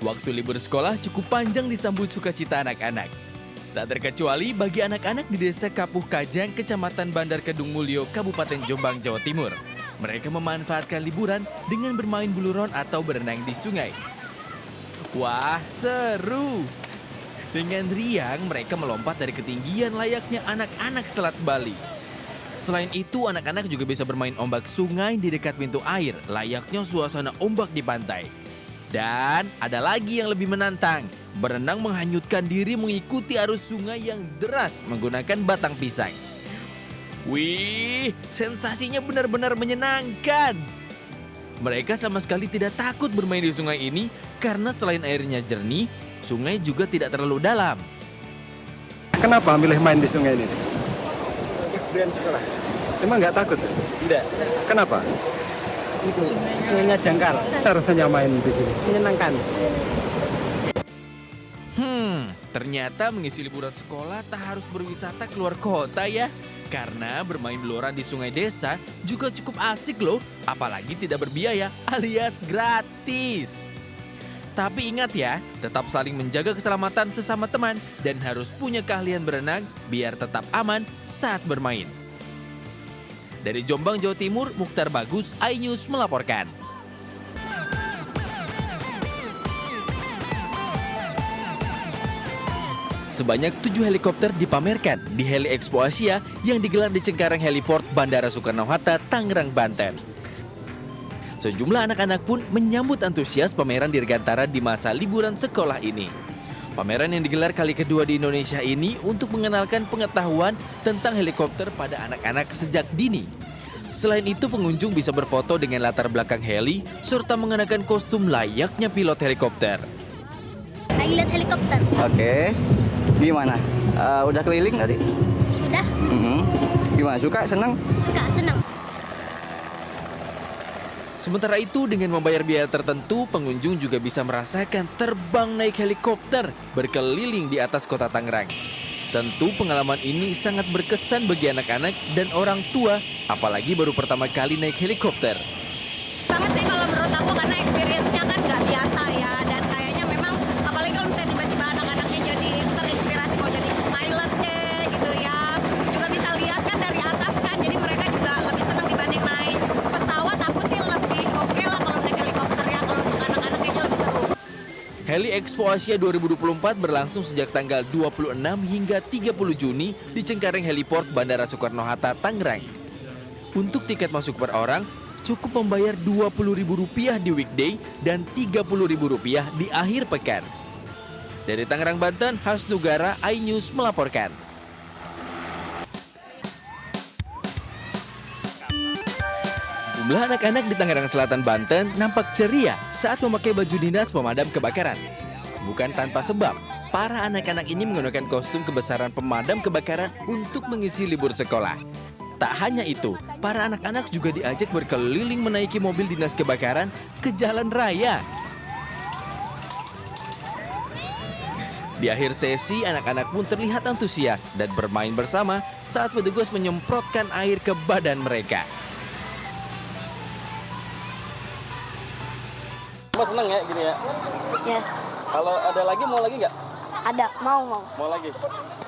Waktu libur sekolah cukup panjang disambut sukacita anak-anak. Tak terkecuali bagi anak-anak di desa Kapuh Kajang, Kecamatan Bandar Kedung Mulyo, Kabupaten Jombang, Jawa Timur. Mereka memanfaatkan liburan dengan bermain buluron atau berenang di sungai. Wah, seru! Dengan riang, mereka melompat dari ketinggian layaknya anak-anak Selat Bali. Selain itu, anak-anak juga bisa bermain ombak sungai di dekat pintu air, layaknya suasana ombak di pantai. Dan ada lagi yang lebih menantang, berenang menghanyutkan diri mengikuti arus sungai yang deras menggunakan batang pisang. Wih, sensasinya benar-benar menyenangkan. Mereka sama sekali tidak takut bermain di sungai ini karena selain airnya jernih, sungai juga tidak terlalu dalam. Kenapa milih main di sungai ini? Liburan sekolah. Emang nggak takut? Tidak. Kenapa? Itu sungainya jangkar. Rasanya main di sini. Menyenangkan. Ternyata mengisi liburan sekolah tak harus berwisata keluar kota ya. Karena bermain beluran di sungai desa juga cukup asik loh. Apalagi tidak berbiaya alias gratis. Tapi ingat ya, tetap saling menjaga keselamatan sesama teman dan harus punya keahlian berenang biar tetap aman saat bermain. Dari Jombang, Jawa Timur, Mukhtar Bagus, iNews melaporkan. Sebanyak 7 helikopter dipamerkan di Heli Expo Asia yang digelar di Cengkareng Heliport Bandara Soekarno-Hatta, Tangerang, Banten. Sejumlah anak-anak pun menyambut antusias pameran dirgantara di masa liburan sekolah ini. Pameran yang digelar kali kedua di Indonesia ini untuk mengenalkan pengetahuan tentang helikopter pada anak-anak sejak dini. Selain itu, pengunjung bisa berfoto dengan latar belakang heli serta mengenakan kostum layaknya pilot helikopter. Lagi lihat helikopter. Oke. Gimana? Udah keliling tadi? Sudah? Gimana? Suka? Senang? Suka, senang. Sementara itu, dengan membayar biaya tertentu, pengunjung juga bisa merasakan terbang naik helikopter berkeliling di atas kota Tangerang. Tentu pengalaman ini sangat berkesan bagi anak-anak dan orang tua, apalagi baru pertama kali naik helikopter. Banget sih kalau menurut aku karena experience-nya kan nggak biasa ya, dan kayaknya memang apalagi kalau misalnya tiba-tiba anak-anaknya jadi terinspirasi mau jadi pilot deh gitu ya, juga bisa lihat kan dari atas kan, jadi mereka juga lebih senang dibanding naik pesawat. Aku sih lebih oke lah kalau naik helikopter ya, kalau untuk anak-anak kayaknya lebih seru. Heli Expo Asia 2024 berlangsung sejak tanggal 26 hingga 30 Juni di Cengkareng Heliport Bandara Soekarno-Hatta, Tangerang. Untuk tiket masuk per orang, cukup membayar Rp20.000 di weekday dan Rp30.000 di akhir pekan. Dari Tangerang, Banten, Has Nugara, iNews melaporkan. Jumlah anak-anak di Tangerang Selatan, Banten nampak ceria saat memakai baju dinas pemadam kebakaran. Bukan tanpa sebab, para anak-anak ini menggunakan kostum kebesaran pemadam kebakaran untuk mengisi libur sekolah. Tak hanya itu, para anak-anak juga diajak berkeliling menaiki mobil dinas kebakaran ke jalan raya. Di akhir sesi, anak-anak pun terlihat antusias dan bermain bersama saat petugas menyemprotkan air ke badan mereka. Mas seneng ya gini ya? Ya, Kalau ada lagi mau lagi nggak? ada. Mau. Mau lagi?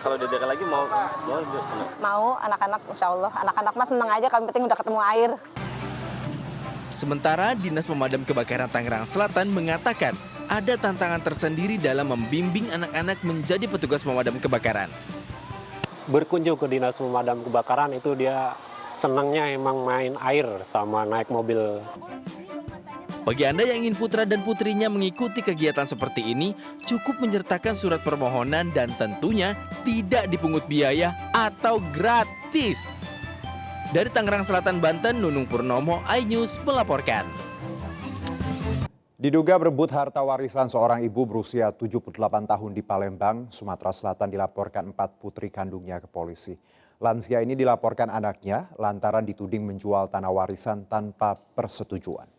Kalau diadakan lagi mau juga seneng. Mau, anak-anak insya Allah. Anak-anak mah seneng aja, kan penting udah ketemu air. Sementara Dinas Pemadam Kebakaran Tangerang Selatan mengatakan ada tantangan tersendiri dalam membimbing anak-anak menjadi petugas pemadam kebakaran. Berkunjung ke dinas pemadam kebakaran itu dia senangnya emang main air sama naik mobil. Bagi Anda yang ingin putra dan putrinya mengikuti kegiatan seperti ini, cukup menyertakan surat permohonan dan tentunya tidak dipungut biaya atau gratis. Dari Tangerang Selatan, Banten, Nunung Purnomo, iNews melaporkan. Diduga berebut harta warisan seorang ibu berusia 78 tahun di Palembang, Sumatera Selatan dilaporkan 4 putri kandungnya ke polisi. Lansia ini dilaporkan anaknya lantaran dituding menjual tanah warisan tanpa persetujuan.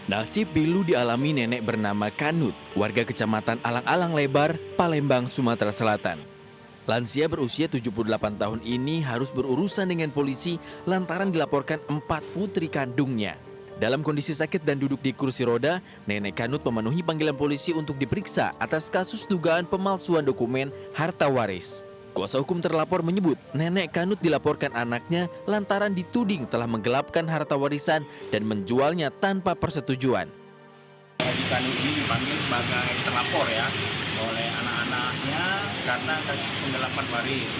Nasib pilu dialami nenek bernama Kanut, warga kecamatan Alang-Alang Lebar, Palembang, Sumatera Selatan. Lansia berusia 78 tahun ini harus berurusan dengan polisi lantaran dilaporkan 4 putri kandungnya. Dalam kondisi sakit dan duduk di kursi roda, Nenek Kanut memenuhi panggilan polisi untuk diperiksa atas kasus dugaan pemalsuan dokumen harta waris. Kuasa hukum terlapor menyebut Nenek Kanut dilaporkan anaknya lantaran dituding telah menggelapkan harta warisan dan menjualnya tanpa persetujuan. Haji Kanut ini dipanggil sebagai terlapor ya oleh anak-anaknya karena kasus penggelapan waris.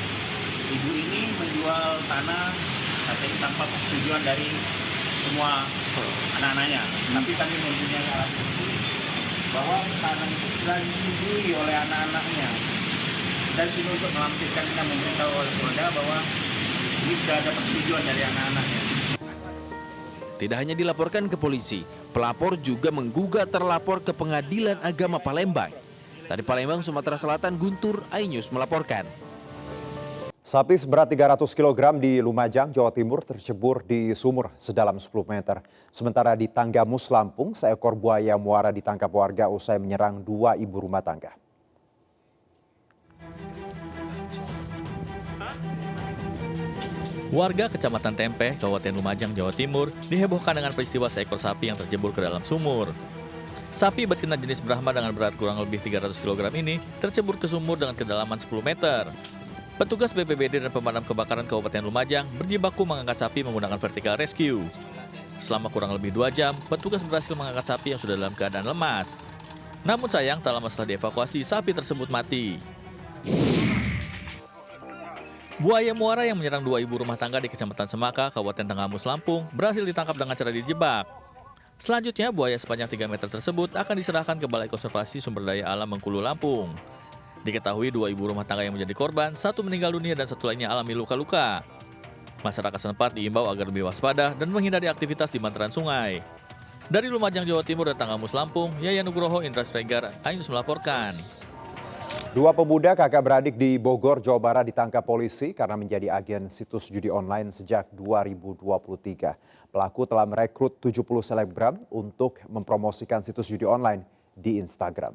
Ibu ini menjual tanah katanya tanpa persetujuan dari semua anak-anaknya. Tapi kami mempunyai alat bukti bahwa tanah itu sudah disetujui oleh anak-anaknya. Dan sini untuk melampirkan kita memberitahu oleh Polda bahwa ini sudah ada persetujuan dari anak-anaknya. Tidak hanya dilaporkan ke polisi, pelapor juga menggugat terlapor ke Pengadilan Agama Palembang. Dari Palembang, Sumatera Selatan, Guntur, iNews melaporkan. Sapi seberat 300 kg di Lumajang, Jawa Timur tercebur di sumur sedalam 10 meter. Sementara di Tanggamus, Lampung, seekor buaya muara ditangkap warga usai menyerang 2 ibu rumah tangga. Warga Kecamatan Tempeh, Kabupaten Lumajang, Jawa Timur, dihebohkan dengan peristiwa seekor sapi yang terjebur ke dalam sumur. Sapi betina jenis Brahma dengan berat kurang lebih 300 kg ini tercebur ke sumur dengan kedalaman 10 meter. Petugas BPBD dan pemadam kebakaran Kabupaten Lumajang berjibaku mengangkat sapi menggunakan vertical rescue. Selama kurang lebih 2 jam, petugas berhasil mengangkat sapi yang sudah dalam keadaan lemas. Namun sayang, tak lama setelah dievakuasi, sapi tersebut mati. Buaya muara yang menyerang 2 ibu rumah tangga di Kecamatan Semaka, Kabupaten Tanggamus, Lampung, berhasil ditangkap dengan cara dijebak. Selanjutnya, buaya sepanjang 3 meter tersebut akan diserahkan ke Balai Konservasi Sumber Daya Alam Bengkulu, Lampung. Diketahui 2 ibu rumah tangga yang menjadi korban, 1 meninggal dunia dan 1 lainnya alami luka-luka. Masyarakat setempat diimbau agar lebih waspada dan menghindari aktivitas di bantaran sungai. Dari Lumajang, Jawa Timur dan Tanggamus, Lampung, Yayan Nugroho, Indra Sregar, iNews melaporkan. 2 pemuda kakak beradik di Bogor, Jawa Barat ditangkap polisi karena menjadi agen situs judi online sejak 2023. Pelaku telah merekrut 70 selebgram untuk mempromosikan situs judi online di Instagram.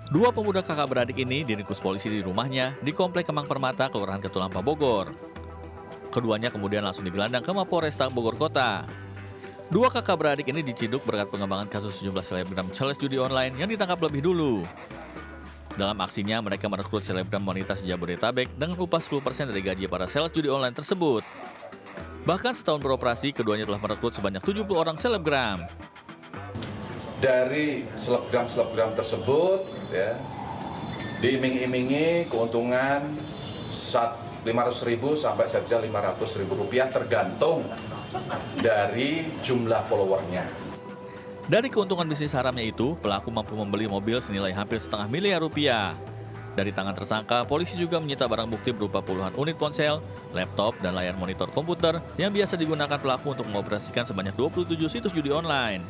Dua pemuda kakak beradik ini diringkus polisi di rumahnya di Komplek Kemang Permata, Kelurahan Katulampa, Bogor. Keduanya kemudian langsung digelandang ke Mapolresta Bogor Kota. 2 kakak beradik ini diciduk berkat pengembangan kasus sejumlah selebgram sales judi online yang ditangkap lebih dulu. Dalam aksinya, mereka merekrut selebgram wanita se-Jabodetabek dengan upah 10% dari gaji para sales judi online tersebut. Bahkan setahun beroperasi, keduanya telah merekrut sebanyak 70 orang selebgram. Dari selebgram tersebut ya, diiming-imingi keuntungan 500.000 sampai saja 500.000 rupiah tergantung dari jumlah followernya. Dari keuntungan bisnis haramnya itu, pelaku mampu membeli mobil senilai hampir setengah miliar rupiah. Dari tangan tersangka, polisi juga menyita barang bukti berupa puluhan unit ponsel, laptop, dan layar monitor komputer yang biasa digunakan pelaku untuk mengoperasikan sebanyak 27 situs judi online.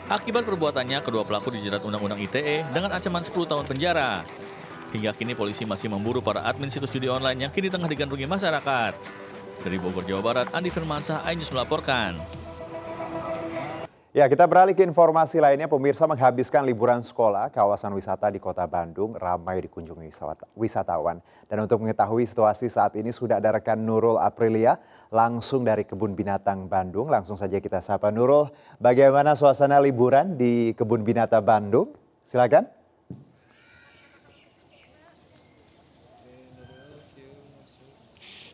Akibat perbuatannya, kedua pelaku dijerat Undang-Undang ITE dengan ancaman 10 tahun penjara. Hingga kini polisi masih memburu para admin situs judi online yang kini tengah digandrungi masyarakat. Dari Bogor, Jawa Barat, Andi Firmansyah, iNews melaporkan. Ya, kita beralih ke informasi lainnya. Pemirsa, menghabiskan liburan sekolah, kawasan wisata di Kota Bandung ramai dikunjungi wisatawan. Dan untuk mengetahui situasi saat ini sudah ada rekan Nurul Aprilia langsung dari Kebun Binatang Bandung. Langsung saja kita sapa Nurul. Bagaimana suasana liburan di Kebun Binatang Bandung? Silakan.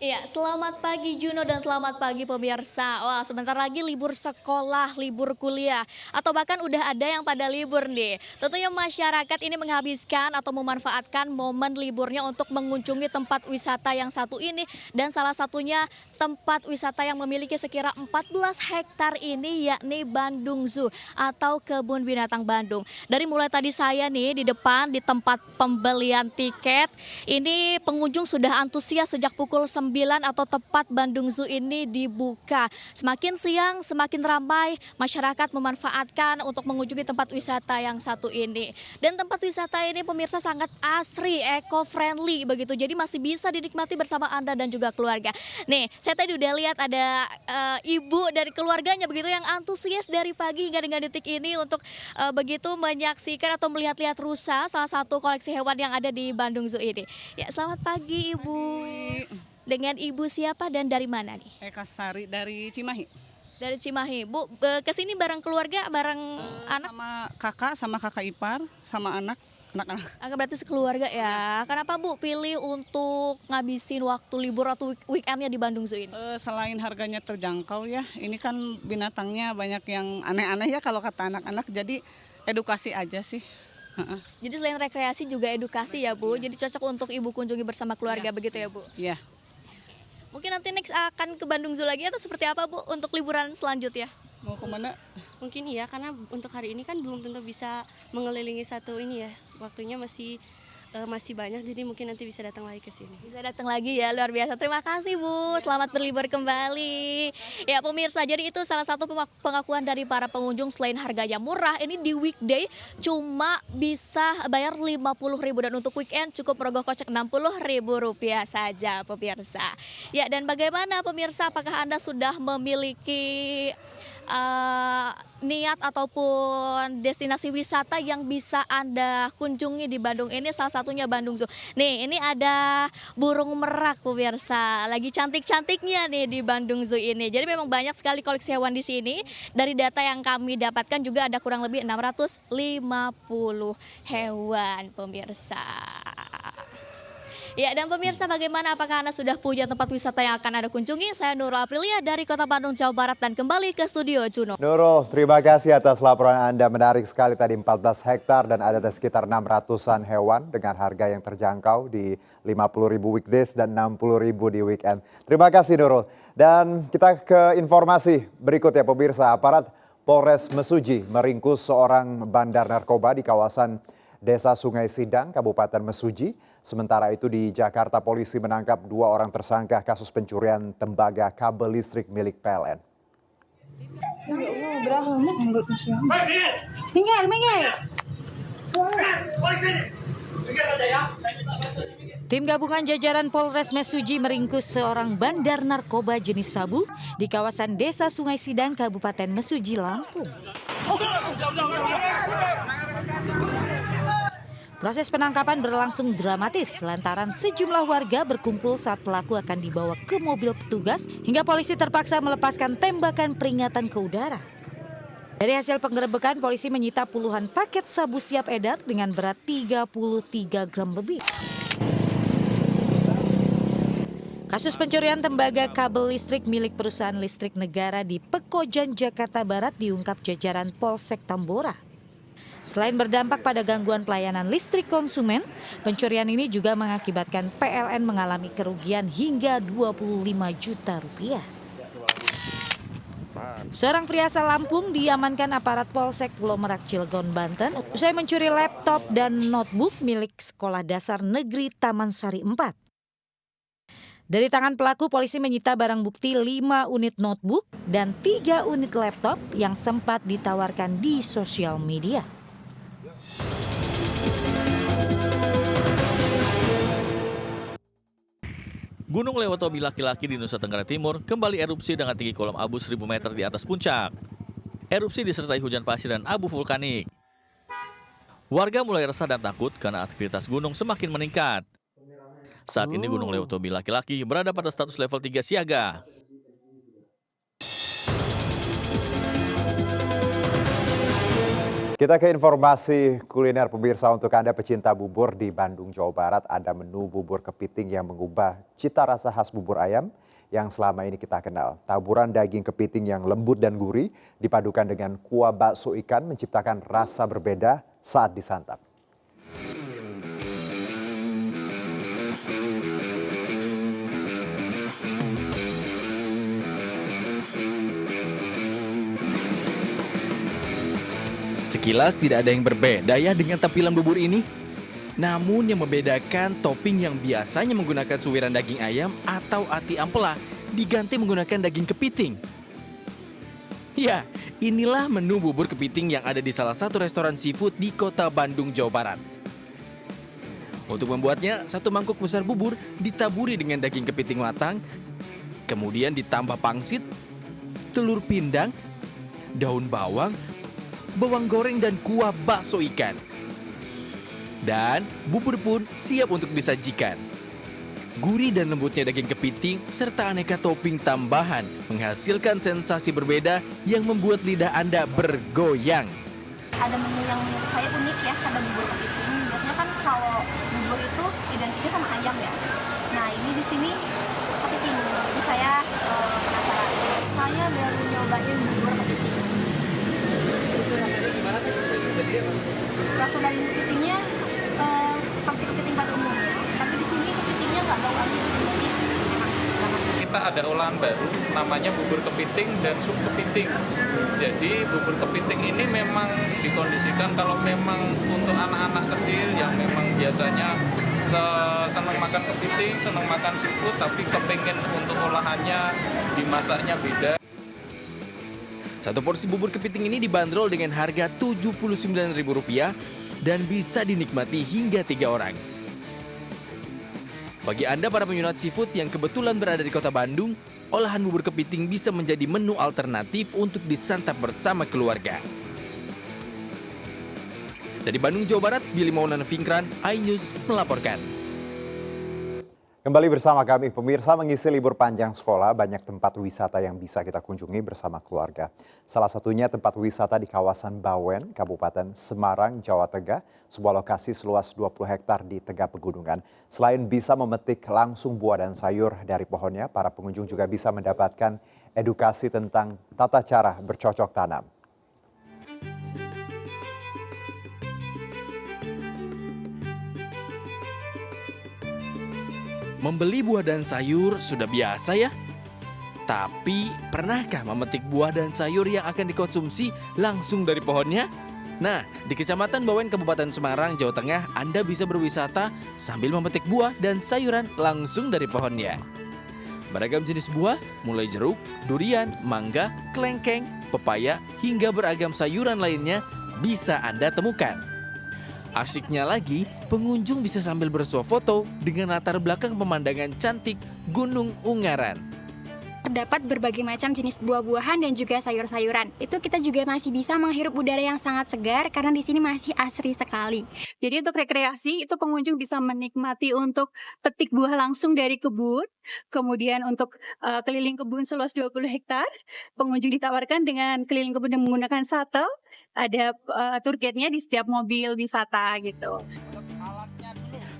Iya, selamat pagi Juno dan selamat pagi pemirsa. Wah, sebentar lagi libur sekolah, libur kuliah, atau bahkan udah ada yang pada libur nih. Tentunya masyarakat ini menghabiskan atau memanfaatkan momen liburnya untuk mengunjungi tempat wisata yang satu ini. Dan salah satunya tempat wisata yang memiliki sekira 14 hektar ini yakni Bandung Zoo atau Kebun Binatang Bandung. Dari mulai tadi saya nih di depan di tempat pembelian tiket, ini pengunjung sudah antusias sejak pukul 9 atau tepat Bandung Zoo ini dibuka. Semakin siang semakin ramai masyarakat memanfaatkan untuk mengunjungi tempat wisata yang satu ini. Dan tempat wisata ini pemirsa sangat asri, eco-friendly begitu. Jadi masih bisa dinikmati bersama Anda dan juga keluarga. Nih, saya tadi udah lihat ada ibu dari keluarganya begitu yang antusias dari pagi hingga dengan detik ini untuk begitu menyaksikan atau melihat-lihat rusa, salah satu koleksi hewan yang ada di Bandung Zoo ini. Ya, selamat pagi Ibu. Dengan Ibu siapa dan dari mana nih? Eka Sari dari Cimahi. Dari Cimahi. Bu, kesini bareng keluarga, bareng anak? Sama kakak ipar, sama anak-anak. Berarti sekeluarga ya. Kenapa Bu pilih untuk ngabisin waktu libur atau weekendnya di Bandung Zoo ini? Selain harganya terjangkau ya, ini kan binatangnya banyak yang aneh-aneh ya kalau kata anak-anak, jadi edukasi aja sih. Jadi selain rekreasi juga edukasi ya Bu, jadi cocok untuk Ibu kunjungi bersama keluarga begitu ya Bu? Iya. Mungkin nanti next akan ke Bandung Zoo lagi atau seperti apa Bu untuk liburan selanjutnya? Mau kemana? Mungkin iya, karena untuk hari ini kan belum tentu bisa mengelilingi satu ini ya. Waktunya masih banyak, jadi mungkin nanti bisa datang lagi ke sini. Bisa datang lagi ya, luar biasa. Terima kasih Bu, selamat berlibur kembali. Ya pemirsa, jadi itu salah satu pengakuan dari para pengunjung. Selain harganya murah, ini di weekday cuma bisa bayar Rp50.000 dan untuk weekend cukup merogoh kocek Rp60.000 saja pemirsa. Ya, dan bagaimana pemirsa, apakah Anda sudah memiliki niat ataupun destinasi wisata yang bisa Anda kunjungi di Bandung ini? Salah satunya Bandung Zoo. Nih, ini ada burung merak pemirsa, lagi cantik-cantiknya nih di Bandung Zoo ini. Jadi memang banyak sekali koleksi hewan di sini. Dari data yang kami dapatkan juga ada kurang lebih 650 hewan pemirsa. Ya, dan pemirsa, bagaimana, apakah Anda sudah punya tempat wisata yang akan Anda kunjungi? Saya Nurul Aprilia dari Kota Bandung, Jawa Barat, dan kembali ke studio Juno. Nurul, terima kasih atas laporan Anda. Menarik sekali tadi, 14 hektar dan ada sekitar 600-an hewan dengan harga yang terjangkau di Rp50.000 weekdays dan Rp60.000 di weekend. Terima kasih Nurul. Dan kita ke informasi berikut ya pemirsa. Aparat Polres Mesuji meringkus seorang bandar narkoba di kawasan Desa Sungai Sidang, Kabupaten Mesuji. Sementara itu di Jakarta, polisi menangkap 2 orang tersangka kasus pencurian tembaga kabel listrik milik PLN. Tim gabungan jajaran Polres Mesuji meringkus seorang bandar narkoba jenis sabu di kawasan Desa Sungai Sidang, Kabupaten Mesuji, Lampung. Proses penangkapan berlangsung dramatis lantaran sejumlah warga berkumpul saat pelaku akan dibawa ke mobil petugas hingga polisi terpaksa melepaskan tembakan peringatan ke udara. Dari hasil penggerebekan, polisi menyita puluhan paket sabu siap edar dengan berat 33 gram lebih. Kasus pencurian tembaga kabel listrik milik perusahaan listrik negara di Pekojan, Jakarta Barat diungkap jajaran Polsek Tambora. Selain berdampak pada gangguan pelayanan listrik konsumen, pencurian ini juga mengakibatkan PLN mengalami kerugian hingga Rp25 juta. Seorang pria asal Lampung diamankan aparat Polsek Pulau Merak, Cilegon, Banten usai mencuri laptop dan notebook milik Sekolah Dasar Negeri Taman Sari 4. Dari tangan pelaku, polisi menyita barang bukti 5 unit notebook dan 3 unit laptop yang sempat ditawarkan di sosial media. Gunung Lewotobi laki-laki di Nusa Tenggara Timur kembali erupsi dengan tinggi kolom abu 1000 meter di atas puncak. Erupsi disertai hujan pasir dan abu vulkanik. Warga mulai resah dan takut karena aktivitas gunung semakin meningkat. Saat ini Gunung Lewotobi laki-laki berada pada status level 3 siaga. Kita ke informasi kuliner pemirsa. Untuk Anda pecinta bubur di Bandung, Jawa Barat, ada menu bubur kepiting yang mengubah cita rasa khas bubur ayam yang selama ini kita kenal. Taburan daging kepiting yang lembut dan gurih dipadukan dengan kuah bakso ikan menciptakan rasa berbeda saat disantap. Sekilas tidak ada yang berbeda ya dengan tampilan bubur ini. Namun yang membedakan, topping yang biasanya menggunakan suiran daging ayam atau ati ampela diganti menggunakan daging kepiting. Ya, inilah menu bubur kepiting yang ada di salah satu restoran seafood di Kota Bandung, Jawa Barat. Untuk membuatnya, 1 mangkuk besar bubur ditaburi dengan daging kepiting matang, kemudian ditambah pangsit, telur pindang, daun bawang, bawang goreng dan kuah bakso ikan. Dan bubur pun siap untuk disajikan. Gurih dan lembutnya daging kepiting serta aneka topping tambahan menghasilkan sensasi berbeda yang membuat lidah Anda bergoyang. Ada menu yang menurut saya unik ya, ada bubur kepiting. Biasanya kan kalau bubur itu identiknya sama ayam ya. Nah ini di sini kepiting. Jadi saya penasaran. Saya baru nyobain bubur kepiting. Itu rasanya gimana tuh? Rasa daging kepitingnya seperti kepiting pada umumnya, tapi di sini kepitingnya nggak bau amis. Kita ada olahan baru namanya bubur kepiting dan sup kepiting. Jadi bubur kepiting ini memang dikondisikan kalau memang untuk anak-anak kecil yang memang biasanya senang makan kepiting, senang makan seafood, tapi kepengen untuk olahannya dimasaknya beda. Satu porsi bubur kepiting ini dibanderol dengan harga Rp79.000 dan bisa dinikmati hingga 3 orang. Bagi Anda para peminat seafood yang kebetulan berada di kota Bandung, olahan bubur kepiting bisa menjadi menu alternatif untuk disantap bersama keluarga. Dari Bandung, Jawa Barat, Billy Maulana Fikran, iNews melaporkan. Kembali bersama kami, pemirsa, mengisi libur panjang sekolah, banyak tempat wisata yang bisa kita kunjungi bersama keluarga. Salah satunya tempat wisata di kawasan Bawen, Kabupaten Semarang, Jawa Tengah, sebuah lokasi seluas 20 hektar di tengah pegunungan. Selain bisa memetik langsung buah dan sayur dari pohonnya, para pengunjung juga bisa mendapatkan edukasi tentang tata cara bercocok tanam. Membeli buah dan sayur sudah biasa ya. Tapi pernahkah memetik buah dan sayur yang akan dikonsumsi langsung dari pohonnya? Nah, di Kecamatan Bawen, Kabupaten Semarang, Jawa Tengah, Anda bisa berwisata sambil memetik buah dan sayuran langsung dari pohonnya. Beragam jenis buah, mulai jeruk, durian, mangga, kelengkeng, pepaya, hingga beragam sayuran lainnya bisa Anda temukan. Asiknya lagi, pengunjung bisa sambil bersuah foto dengan latar belakang pemandangan cantik Gunung Ungaran. Terdapat berbagai macam jenis buah-buahan dan juga sayur-sayuran. Itu kita juga masih bisa menghirup udara yang sangat segar karena di sini masih asri sekali. Jadi untuk rekreasi itu pengunjung bisa menikmati untuk petik buah langsung dari kebun. Kemudian untuk keliling kebun seluas 20 hektar, pengunjung ditawarkan dengan keliling kebun yang menggunakan shuttle. Ada tour guide-nya di setiap mobil wisata gitu.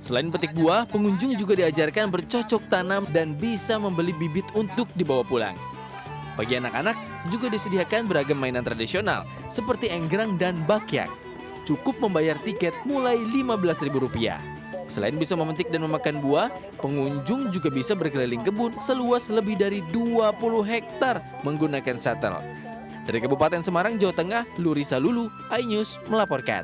Selain petik buah, pengunjung juga diajarkan bercocok tanam dan bisa membeli bibit untuk dibawa pulang. Bagi anak-anak juga disediakan beragam mainan tradisional seperti enggrang dan bakyak. Cukup membayar tiket mulai Rp15.000. Selain bisa memetik dan memakan buah, pengunjung juga bisa berkeliling kebun seluas lebih dari 20 hektar menggunakan shuttle. Dari Kabupaten Semarang, Jawa Tengah, Lurisa Lulu, iNews melaporkan.